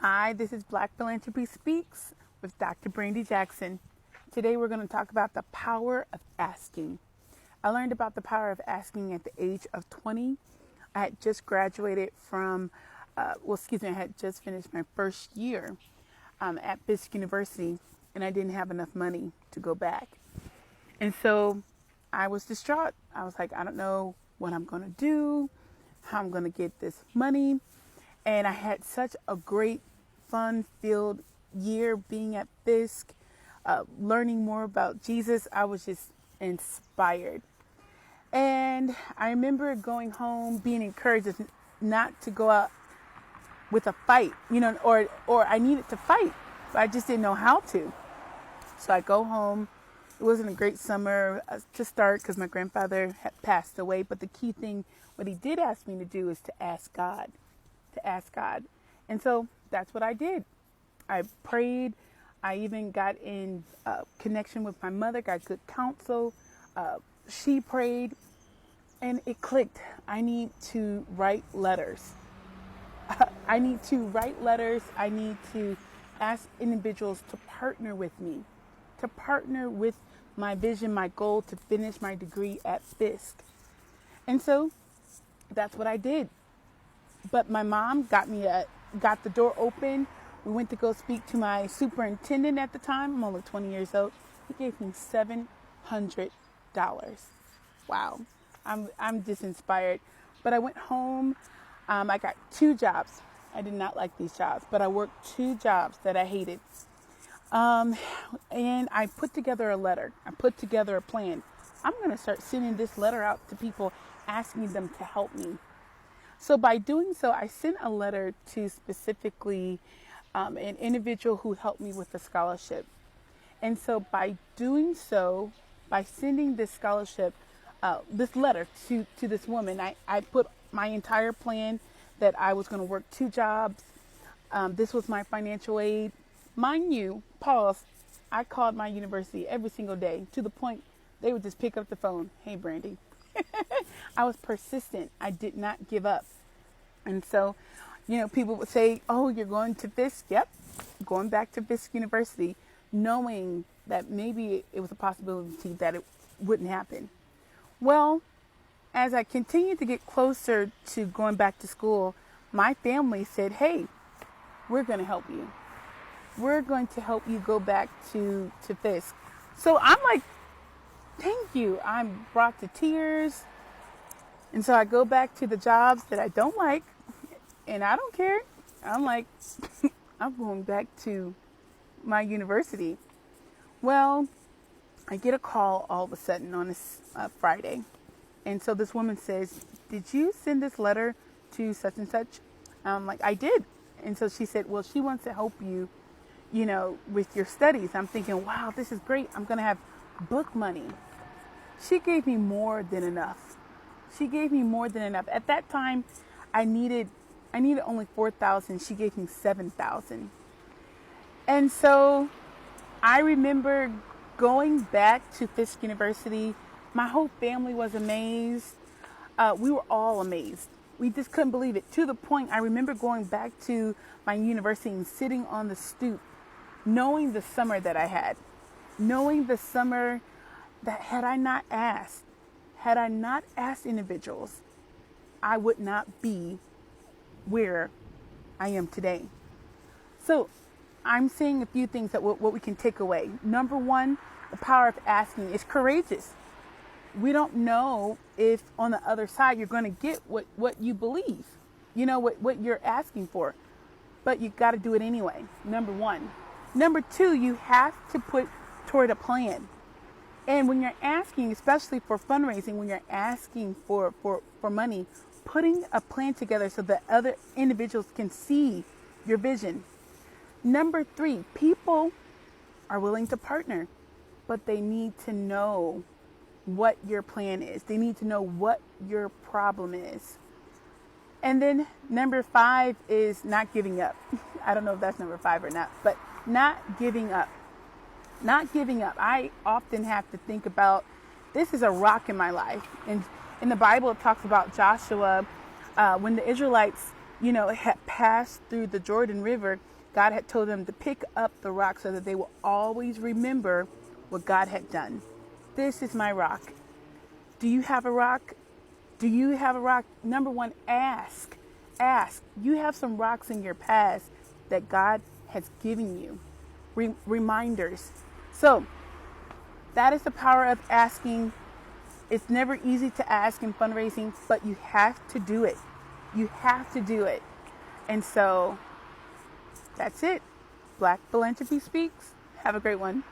Hi, this is Black Philanthropy Speaks with Dr. Brandy Jackson. Today we're going to talk about the power of asking. I learned about the power of asking at the age of 20. I had just graduated from, I had just finished my first year at Fisk University, and I didn't have enough money to go back. And so I was distraught. I was like, I don't know what I'm going to do, how I'm going to get this money. And I had such a great, fun-filled year being at Fisk, learning more about Jesus. I was just inspired. And I remember going home being encouraged not to go out with a fight, or I needed to fight, but I just didn't know how to. So I go home. It wasn't a great summer to start because my grandfather had passed away. But the key thing, what he did ask me to do is to ask God. And so that's what I did. I prayed. I even got in connection with my mother, got good counsel. She prayed and it clicked. I need to write letters. I need to ask individuals to partner with me, to partner with my vision, my goal to finish my degree at Fisk. And so that's what I did. But my mom got the door open. We went to go speak to my superintendent at the time. I'm only 20 years old. He gave me $700. Wow. I'm just inspired. But I went home. I got 2 jobs. I did not like these jobs, but I worked 2 jobs that I hated. And I put together a letter. I put together a plan. I'm going to start sending this letter out to people, asking them to help me. So by doing so, I sent a letter to specifically an individual who helped me with the scholarship. And so by doing so, by sending this scholarship, this letter to this woman, I put my entire plan that I was going to work 2 jobs. This was my financial aid. Mind you, pause, I called my university every single day to the point they would just pick up the phone. Hey, Brandy. I was persistent. I did not give up. And so, people would say, oh, you're going to Fisk? Yep. Going back to Fisk University, knowing that maybe it was a possibility that it wouldn't happen. Well, as I continued to get closer to going back to school, my family said, hey, we're going to help you. We're going to help you go back to Fisk. So I'm like, thank you. I'm brought to tears. And so I go back to the jobs that I don't like, and I don't care. I'm like, I'm going back to my university. Well, I get a call all of a sudden on this Friday. And so this woman says, did you send this letter to such and such? I'm like, I did. And so she said, well, she wants to help you, with your studies. I'm thinking, wow, this is great. I'm going to have book money. She gave me more than enough. At that time, I needed only $4,000. She gave me $7,000. And so I remember going back to Fisk University. My whole family was amazed. We were all amazed. We just couldn't believe it. To the point, I remember going back to my university and sitting on the stoop, knowing the summer that I had, that had I not asked individuals, I would not be where I am today. So I'm saying a few things that what we can take away. Number 1, the power of asking is courageous. We don't know if on the other side you're going to get what you believe, what you're asking for, but you got to do it anyway. Number 1. Number 2, you have to put toward a plan. And when you're asking, especially for fundraising, when you're asking for money, putting a plan together so that other individuals can see your vision. Number 3, people are willing to partner, but they need to know what your plan is. They need to know what your problem is. And then number 5 is not giving up. I don't know if that's number 5 or not, but not giving up. Not giving up. I often have to think about, this is a rock in my life. And in the Bible, it talks about Joshua, when the Israelites had passed through the Jordan River, God had told them to pick up the rock so that they will always remember what God had done. This is my rock. Do you have a rock? Do you have a rock? Number one, ask. Ask. You have some rocks in your past that God has given you. Reminders. So that is the power of asking. It's never easy to ask in fundraising, but you have to do it. You have to do it. And so that's it. Black Philanthropy Speaks. Have a great one.